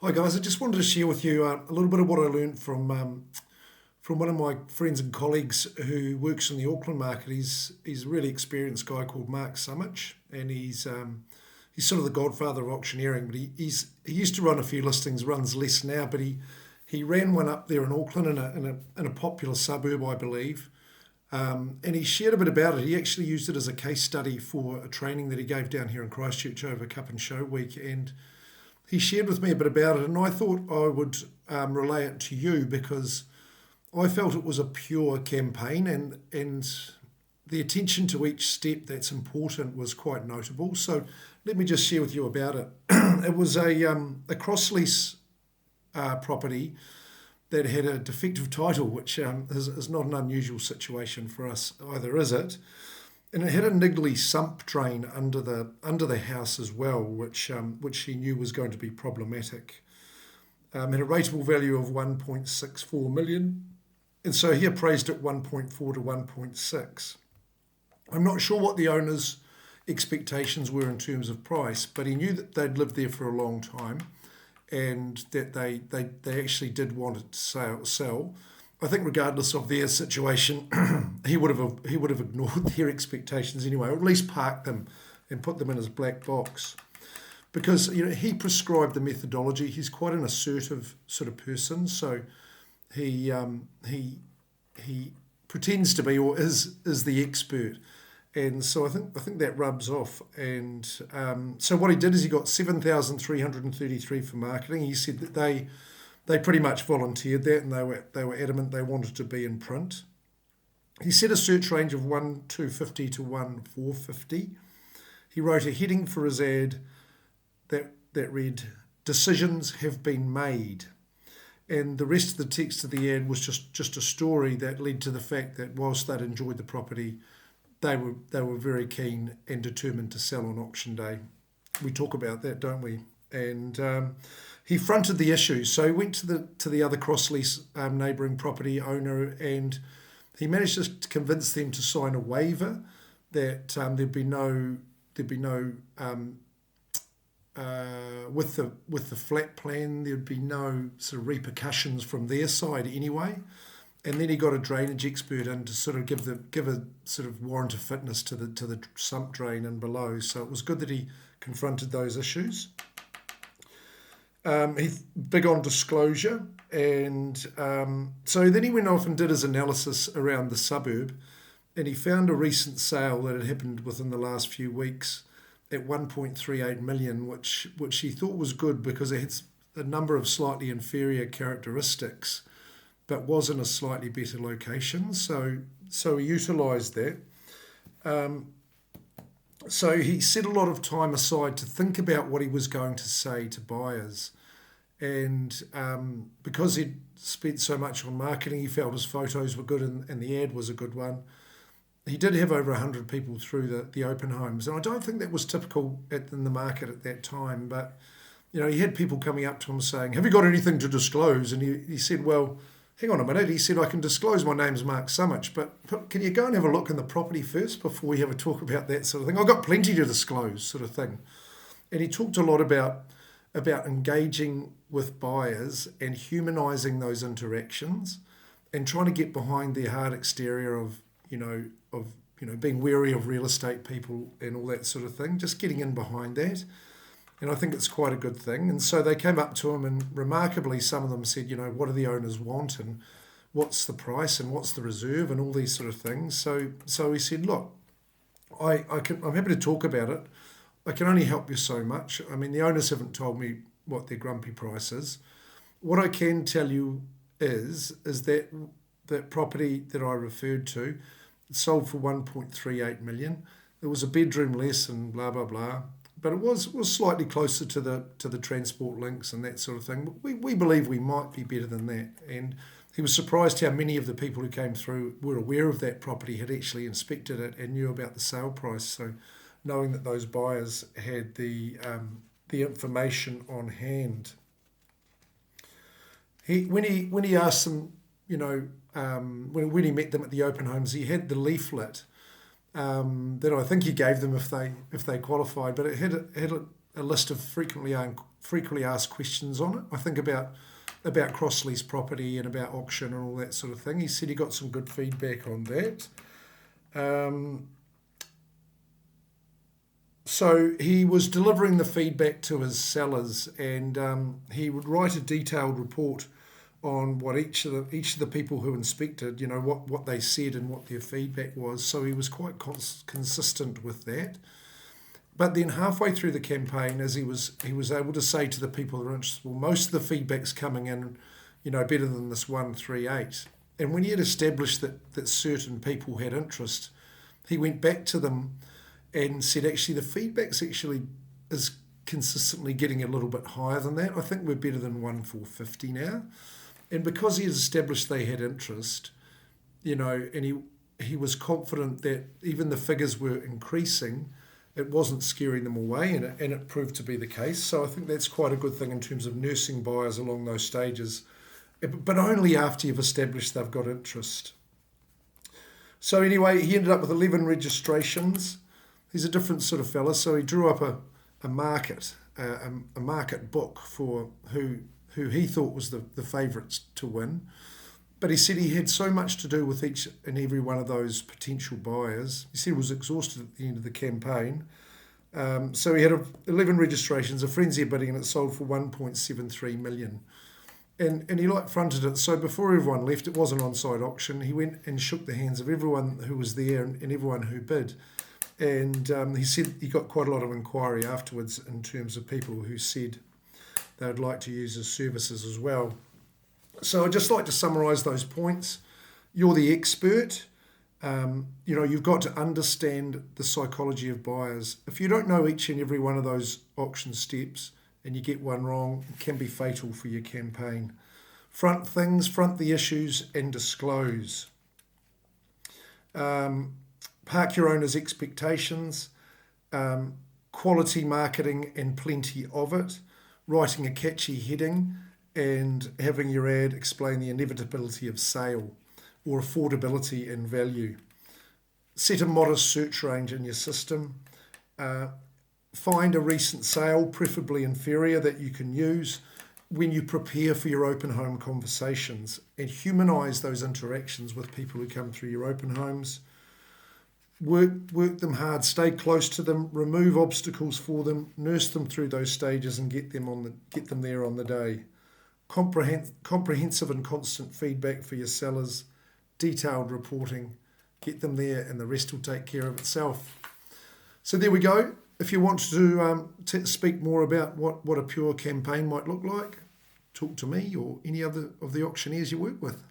Hi guys, I just wanted to share with you a little bit of what I learned from one of my friends and colleagues who works in the Auckland market. He's a really experienced guy called Mark Sumich, and he's sort of the Godfather of Auctioneering. But he used to run a few listings, runs less now, but he ran one up there in Auckland in a popular suburb, I believe. And he shared a bit about it. He actually used it as a case study for a training that he gave down here in Christchurch over Cup and Show week, and he shared with me a bit about it, and I thought I would relay it to you because I felt it was a pure campaign, and the attention to each step that's important was quite notable. So let me just share with you about it. It was a cross lease property that had a defective title, which is not an unusual situation for us either, is it? And it had a niggly sump drain under the house as well, which he knew was going to be problematic. Had a rateable value of 1.64 million, and so he appraised it 1.4 to 1.6. I'm not sure what the owner's expectations were in terms of price, but he knew that they'd lived there for a long time, and that they actually did want it to sell. I think regardless of their situation, he would have ignored their expectations anyway, or at least parked them and put them in his black box. Because he prescribed the methodology. He's quite an assertive sort of person, so he pretends to be or is the expert, and so I think that rubs off. And so what he did is he got 7,333 for marketing. He said that they pretty much volunteered that, and they were adamant they wanted to be in print. He set a search range of 1,250 to 1,450. He wrote a heading for his ad that read, "Decisions have been made." And the rest of the text of the ad was just a story that led to the fact that whilst they'd enjoyed the property, they were very keen and determined to sell on auction day. We talk about that, don't we? And he fronted the issue. So he went to the other cross lease neighbouring property owner, and he managed to convince them to sign a waiver that there'd be no with the flat plan, there'd be no sort of repercussions from their side anyway. And then he got a drainage expert in to sort of give a sort of warrant of fitness to the sump drain and below. So it was good that he confronted those issues. He's big on disclosure, and so then he went off and did his analysis around the suburb, and he found a recent sale that had happened within the last few weeks at 1.38 million, which he thought was good because it had a number of slightly inferior characteristics, but was in a slightly better location. So he utilised that. So he set a lot of time aside to think about what he was going to say to buyers. And because he'd spent so much on marketing, he felt his photos were good, and the ad was a good one. He did have over 100 people through the open homes. And I don't think that was typical in the market at that time. But, he had people coming up to him saying, "Have you got anything to disclose?" And he said, "Well, hang on a minute." He said, "I can disclose my name's Mark Sumich, but can you go and have a look in the property first before we have a talk about that sort of thing? I've got plenty to disclose," sort of thing. And he talked a lot about engaging with buyers and humanising those interactions and trying to get behind their hard exterior of being wary of real estate people and all that sort of thing, just getting in behind that. And I think it's quite a good thing. And so they came up to him, and remarkably, some of them said, "What do the owners want, and what's the price, and what's the reserve, and all these sort of things." So he said, "Look, I'm happy to talk about it. I can only help you so much. I mean, the owners haven't told me what their grumpy price is. What I can tell you is that property that I referred to, it sold for 1.38 million. There was a bedroom less and blah blah blah, but it was slightly closer to the transport links and that sort of thing. We believe we might be better than that." And he was surprised how many of the people who came through were aware of that property, had actually inspected it, and knew about the sale price. So knowing that those buyers had the information on hand. When he asked them, when he met them at the open homes, he had the leaflet that I think he gave them if they qualified, but it had a list of frequently frequently asked questions on it. I think about cross-lease property and about auction and all that sort of thing. He said he got some good feedback on that. So he was delivering the feedback to his sellers, and he would write a detailed report on what each of the people who inspected, what they said and what their feedback was. So he was quite consistent with that. But then halfway through the campaign, as he was able to say to the people that were interested, well, most of the feedback's coming in, better than this 138. And when he had established that certain people had interest, he went back to them and said, actually, the feedback's actually is consistently getting a little bit higher than that. I think we're better than 1,450 now. And because he had established they had interest, and he was confident that even the figures were increasing, it wasn't scaring them away, and it proved to be the case. So I think that's quite a good thing in terms of nursing buyers along those stages, but only after you've established they've got interest. So anyway, he ended up with 11 registrations. He's a different sort of fella, so he drew up a market book for who he thought was the favourites to win. But he said he had so much to do with each and every one of those potential buyers. He said he was exhausted at the end of the campaign. So he had 11 registrations, a frenzy of bidding, and it sold for 1.73 million. And he fronted it. So before everyone left, it was an on-site auction. He went and shook the hands of everyone who was there and everyone who bid. And he said he got quite a lot of inquiry afterwards in terms of people who said they would like to use his services as well. So I'd just like to summarise those points. You're the expert. You've got to understand the psychology of buyers. If you don't know each and every one of those auction steps and you get one wrong, it can be fatal for your campaign. Front the issues, and disclose. Park your owner's expectations. Quality marketing and plenty of it. Writing a catchy heading, and having your ad explain the inevitability of sale or affordability and value. Set a modest search range in your system. Find a recent sale, preferably inferior, that you can use when you prepare for your open home conversations, and humanise those interactions with people who come through your open homes. Work them hard, stay close to them, remove obstacles for them, nurse them through those stages, and get them there on the day. Comprehensive and constant feedback for your sellers, detailed reporting, get them there, and the rest will take care of itself. So there we go. If you want to speak more about what a pure campaign might look like, talk to me or any other of the auctioneers you work with.